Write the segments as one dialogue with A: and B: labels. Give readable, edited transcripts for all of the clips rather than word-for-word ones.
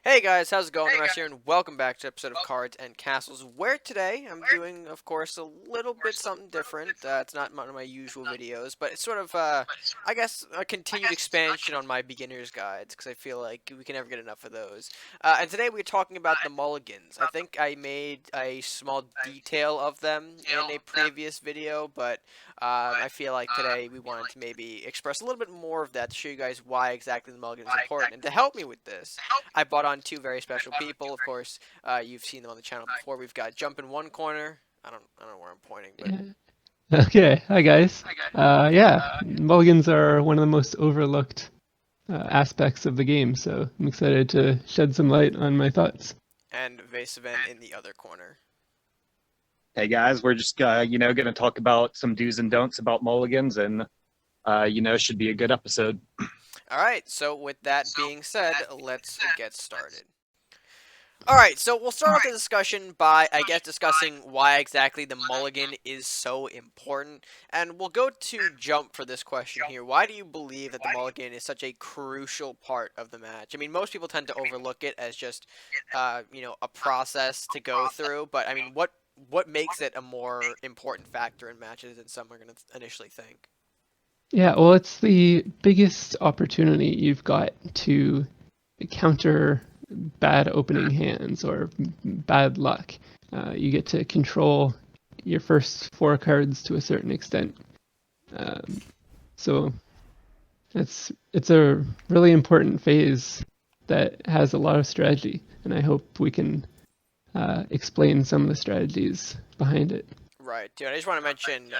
A: Hey guys, how's it going? RedMaster here, and welcome back to an episode of Cards and Castles, where today I'm doing, of course, a little bit something different. It's not one of my usual videos, but it's sort of, I guess, a continued expansion on my beginner's guides, because I feel like we can never get enough of those. And today we're talking about the Mulligans. I think I made a small detail of them in a previous video, but I feel like today we wanted to maybe express a little bit more of that to show you guys why exactly the Mulligan is important. And to help me with this, I brought on two very special people. Of course, you've seen them on the channel before. We've got Jump in one corner. I don't know where I'm pointing, but
B: Okay, hi guys. Yeah, mulligans are one of the most overlooked aspects of the game, so I'm excited to shed some light on my thoughts.
A: and Vasavan in the other corner.
C: Hey guys, we're just going to talk about some do's and don'ts about mulligans, and should be a good episode.
A: All right. So with that being said, let's get started. Alright, so we'll start off the discussion by, I guess, discussing why exactly the mulligan is so important. And we'll go to Jump for this question here. Why do you believe that the mulligan is such a crucial part of the match? I mean, most people tend to overlook it as just, a process to go through. But, I mean, what makes it a more important factor in matches than some are going to initially think?
B: Yeah, well, it's the biggest opportunity you've got to counter bad opening hands or bad luck. You get to control your first four cards to a certain extent. So it's a really important phase that has a lot of strategy, and I hope we can explain some of the strategies behind it.
A: Right, dude. I just want to mention,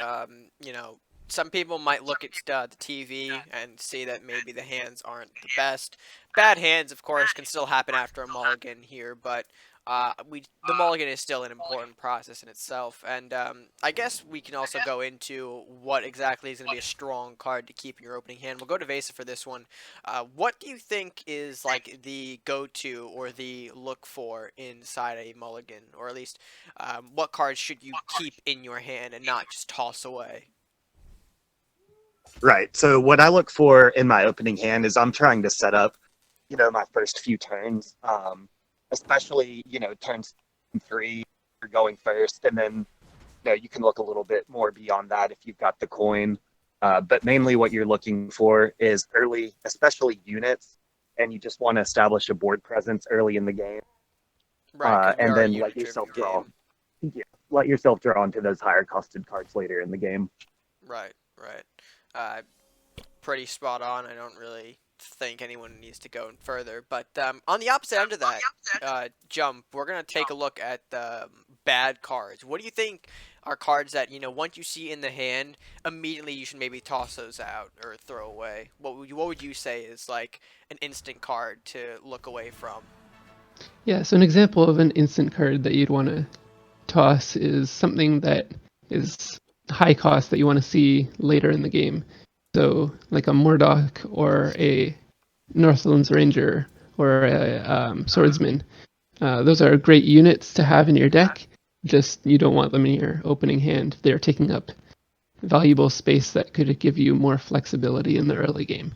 A: some people might look at the TV and see that maybe the hands aren't the best. Bad hands, of course, can still happen after a mulligan here, but the mulligan is still an important process in itself. And I guess we can also go into what exactly is going to be a strong card to keep in your opening hand. We'll go to Vesa for this one. What do you think is like the go-to or the look for inside a mulligan, or at least what cards should you keep in your hand and not just toss away?
C: Right. So what I look for in my opening hand is I'm trying to set up, my first few turns, especially, turns 3, you're going first, and then, you can look a little bit more beyond that if you've got the coin. But mainly what you're looking for is early, especially units, and you just want to establish a board presence early in the game,
A: Right, because we
C: and
A: are a
C: then let
A: unit-driven
C: yourself draw.
A: game.
C: Yeah, let yourself draw onto those higher costed cards later in the game.
A: Right, right. Uh, Pretty spot on. I don't really think anyone needs to go further. But on the opposite end of that, Jump, we're going to take a look at the bad cards. What do you think are cards that, once you see in the hand, immediately you should maybe toss those out or throw away? What would you say is like an instant card to look away from?
B: Yeah, so an example of an instant card that you'd want to toss is something that is high cost that you want to see later in the game. So, like a Murdoch or a Northlands Ranger or a Swordsman. Those are great units to have in your deck. Just you don't want them in your opening hand. They're taking up valuable space that could give you more flexibility in the early game.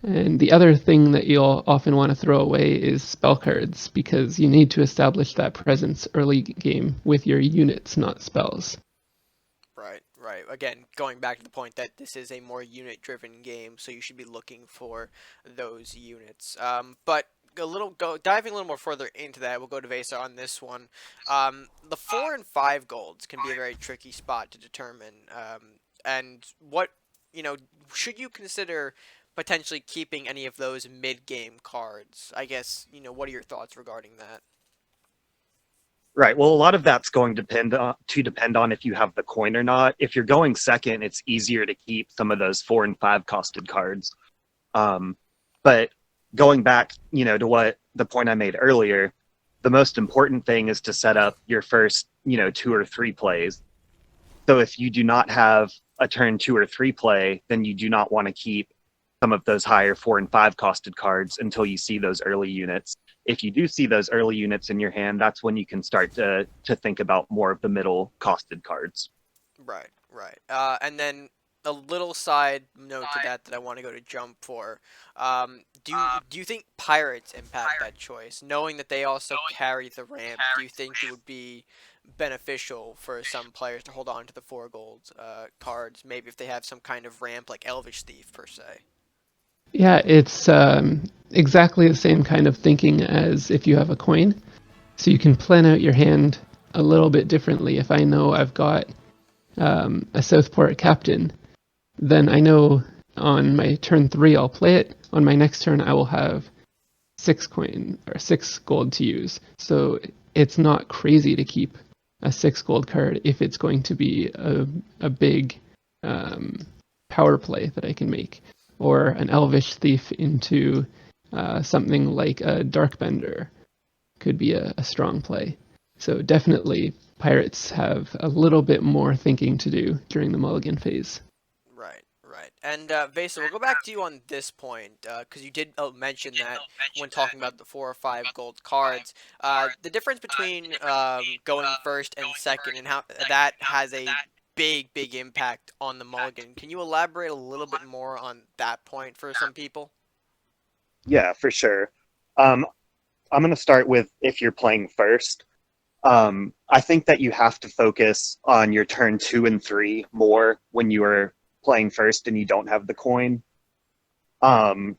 B: And the other thing that you'll often want to throw away is spell cards, because you need to establish that presence early game with your units, not spells.
A: Right, right. Again, going back to the point that this is a more unit-driven game, so you should be looking for those units. But diving a little more further into that, we'll go to Vesa on this one. The 4 and 5 golds can be a very tricky spot to determine. And what, should you consider potentially keeping any of those mid-game cards? I guess, what are your thoughts regarding that?
C: Right. Well, a lot of that's going to depend on if you have the coin or not. If you're going second, it's easier to keep some of those 4 and 5 costed cards. But going back, to what the point I made earlier, the most important thing is to set up your first, 2 or 3 plays. So if you do not have a turn 2 or 3 play, then you do not want to keep some of those higher 4 and 5 costed cards until you see those early units. if you do see those early units in your hand, that's when you can start to think about more of the middle costed cards.
A: Right, right. And then a little side note to that I want to go to jump for. Do you think pirates impact that choice, knowing that they also carry the ramp? Do you think it would be beneficial for some players to hold on to the 4 gold cards, maybe if they have some kind of ramp like Elvish Thief per se?
B: Yeah, it's exactly the same kind of thinking as if you have a coin. So you can plan out your hand a little bit differently. If I know I've got a Southport captain, then I know on my turn 3 I'll play it. On my next turn I will have 6 coin or 6 gold to use. So it's not crazy to keep a 6 gold card if it's going to be a big power play that I can make, or an Elvish Thief into something like a Darkbender could be a strong play. So definitely pirates have a little bit more thinking to do during the mulligan phase.
A: Right, right. And Vesa, we'll go back to you on this point because you did mention that when talking about the 4 or 5 gold cards, the difference between going first and second, and how that has a big impact on the mulligan. Can you elaborate a little bit more on that point for some people?
C: Yeah, for sure. Um, I'm going to start with if you're playing first. I think that you have to focus on your turn 2 and 3 more when you are playing first and you don't have the coin. Um,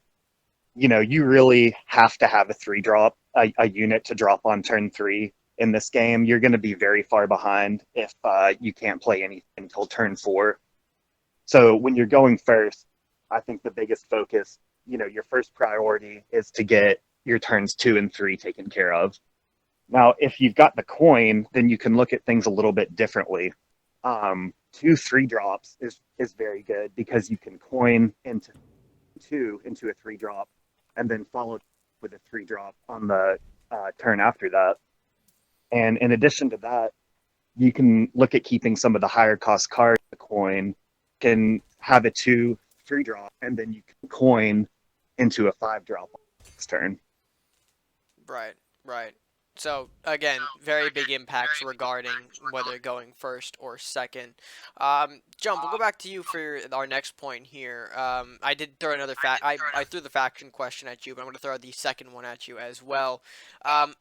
C: you really have to have a 3 drop, a unit to drop on turn 3 in this game. You're going to be very far behind if you can't play anything until turn 4. So when you're going first, I think the biggest focus, your first priority is to get your turns 2 and 3 taken care of. Now, if you've got the coin, then you can look at things a little bit differently. 2 3 drops is very good because you can coin into a 3 drop and then follow with a 3 drop on the turn after that. And in addition to that, you can look at keeping some of the higher cost cards. The coin can have a 2 3 drop, and then you can coin into a 5 drop on the next turn.
A: Right, right. So again, very big impacts regarding whether going first or second. Jump, we'll go back to you for our next point here. I did throw another I threw the faction question at you, but I'm going to throw the second one at you as well.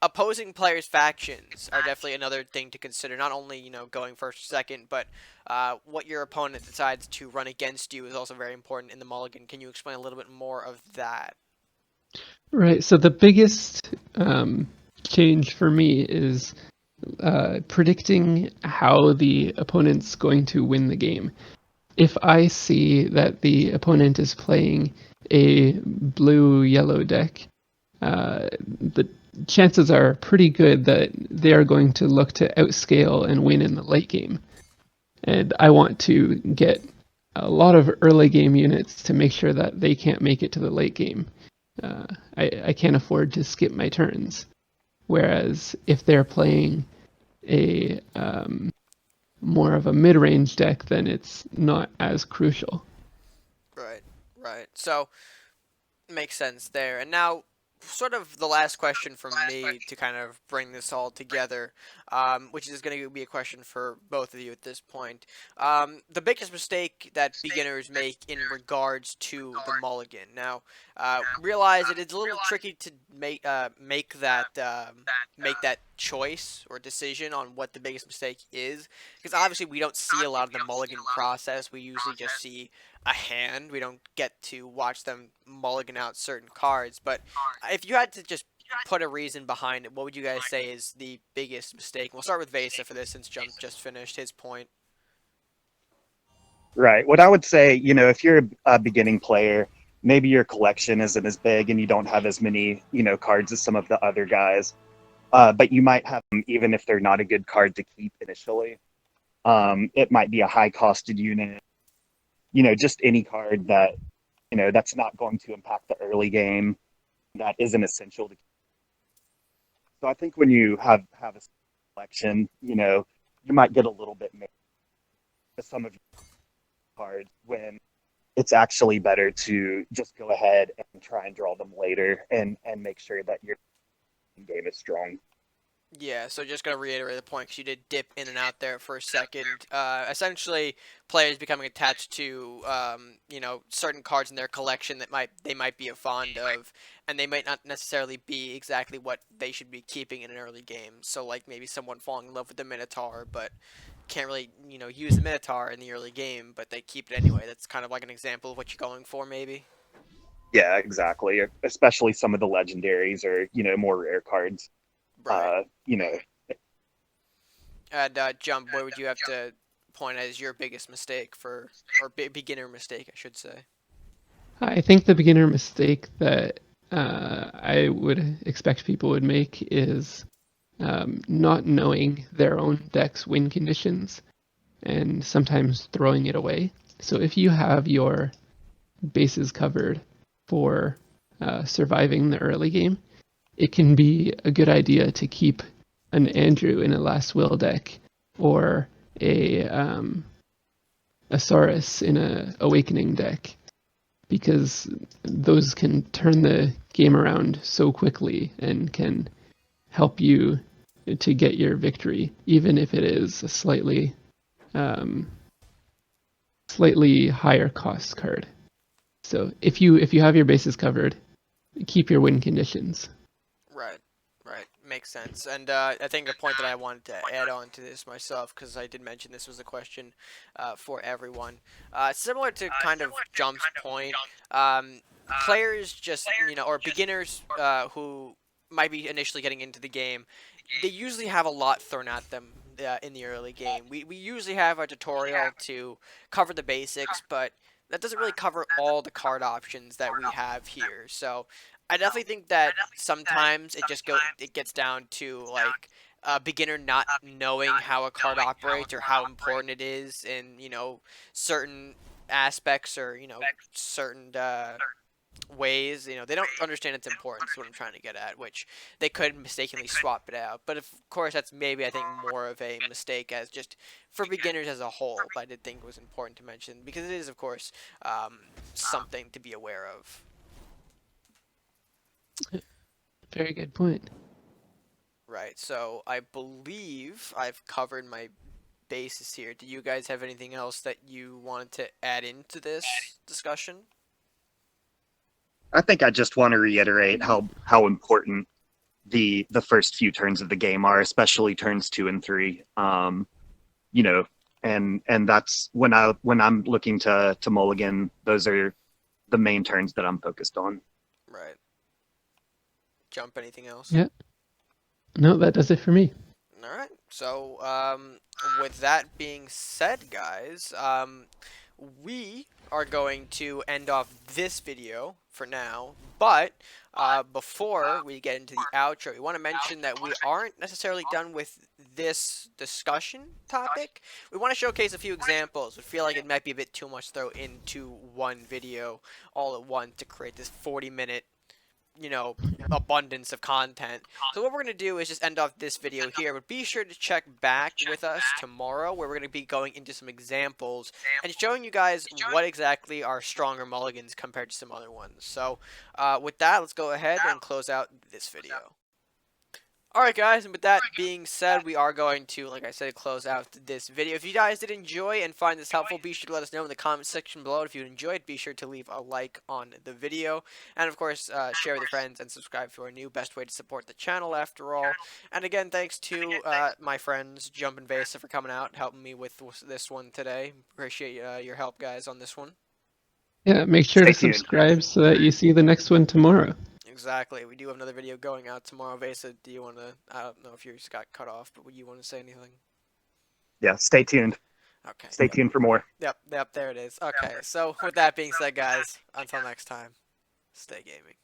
A: Opposing players' factions are definitely another thing to consider. Not only going first or second, but what your opponent decides to run against you is also very important in the mulligan. Can you explain a little bit more of that?
B: Right. So the biggest change for me is predicting how the opponent's going to win the game. If I see that the opponent is playing a blue-yellow deck, the chances are pretty good that they are going to look to outscale and win in the late game. And I want to get a lot of early game units to make sure that they can't make it to the late game. I can't afford to skip my turns. Whereas if they're playing a more of a mid-range deck, then it's not as crucial.
A: Right, right. So makes sense there. And now, sort of the last question from me to kind of bring this all together, which is going to be a question for both of you at this point. The biggest mistake that beginners make in regards to the mulligan. Now, realize it is a little tricky to make that choice or decision on what the biggest mistake is, because obviously we don't see a lot of the mulligan process. We usually just see a hand. We don't get to watch them mulligan out certain cards. But if you had to just put a reason behind it, what would you guys say is the biggest mistake? We'll start with Vesa for this since Jump just finished his point.
C: Right. What I would say, if you're a beginning player, maybe your collection isn't as big and you don't have as many, cards as some of the other guys. But you might have them even if they're not a good card to keep initially. It might be a high costed unit, just any card that, that's not going to impact the early game, that isn't essential to. So I think when you have a collection, you might get a little bit more with some of your cards when it's actually better to just go ahead and try and draw them later and make sure that you're game is strong.
A: Yeah, so just gonna reiterate the point because you did dip in and out there for a second. Essentially, players becoming attached to certain cards in their collection that they might be fond of, and they might not necessarily be exactly what they should be keeping in an early game. So like maybe someone falling in love with the Minotaur, but can't really use the Minotaur in the early game, but they keep it anyway. That's kind of like an example of what you're going for, maybe.
C: Yeah, exactly. Especially some of the legendaries or more rare cards.
A: Right.
C: You know,
A: And Jump, what would you have to point as your biggest mistake or beginner mistake, I should say?
B: I think the beginner mistake that I would expect people would make is not knowing their own deck's win conditions and sometimes throwing it away. So if you have your bases covered for surviving the early game, it can be a good idea to keep an Andrew in a Last Will deck or a Saurus in a Awakening deck, because those can turn the game around so quickly and can help you to get your victory, even if it is a um, slightly higher cost card. So if you have your bases covered, keep your win conditions.
A: Right, right, makes sense. And I think the point that I wanted to add on to this myself, because I did mention this was a question for everyone, similar to kind of Jump's point, players just or beginners who might be initially getting into the game, they usually have a lot thrown at them in the early game. We usually have a tutorial to cover the basics, but that doesn't really cover all the card options that we have here. So I definitely think that sometimes it gets down to like a beginner not knowing how a card operates or how important it is in certain aspects or certain ways. They don't understand its importance. Is what I'm trying to get at, which they could mistakenly swap it out. But of course, that's maybe I think more of a mistake as just for beginners as a whole. But I did think it was important to mention because it is, of course, something to be aware of.
B: Very good point.
A: Right. So I believe I've covered my bases here. Do you guys have anything else that you wanted to add into this discussion?
C: I think I just want to reiterate how important the first few turns of the game are, especially turns 2 and 3. You know, and that's when I'm looking to mulligan. Those are the main turns that I'm focused on.
A: Right. Jump. Anything else?
B: Yeah. No, that does it for me.
A: All right. So, with that being said, guys, we are going to end off this video for now. But before we get into the outro, we want to mention that we aren't necessarily done with this discussion topic. We want to showcase a few examples. We feel like it might be a bit too much to throw into one video all at once to create this 40-minute abundance of content. So what we're going to do is just end off this video here, but be sure to check back with us tomorrow where we're going to be going into some examples and showing you guys what exactly are stronger mulligans compared to some other ones. So with that, let's go ahead and close out this video. Alright guys, and with that being said, we are going to, like I said, close out this video. If you guys did enjoy and find this helpful, be sure to let us know in the comment section below. If you enjoyed, be sure to leave a like on the video. And of course, share with your friends and subscribe if you are new. Best way to support the channel after all. And again, thanks to my friends, Jump and Vesa, for coming out and helping me with this one today. Appreciate your help, guys, on this one.
B: Yeah, make sure
C: Stay
B: to
C: tuned.
B: subscribe so that you see the next one tomorrow.
A: Exactly. We do have another video going out tomorrow. Vesa, do you want to, I don't know if yours got cut off, but would you want to say anything?
C: Yeah, stay tuned.
A: Okay.
C: Stay tuned for more.
A: Yep, there it is. Okay, so with that being said, guys, until next time, stay gaming.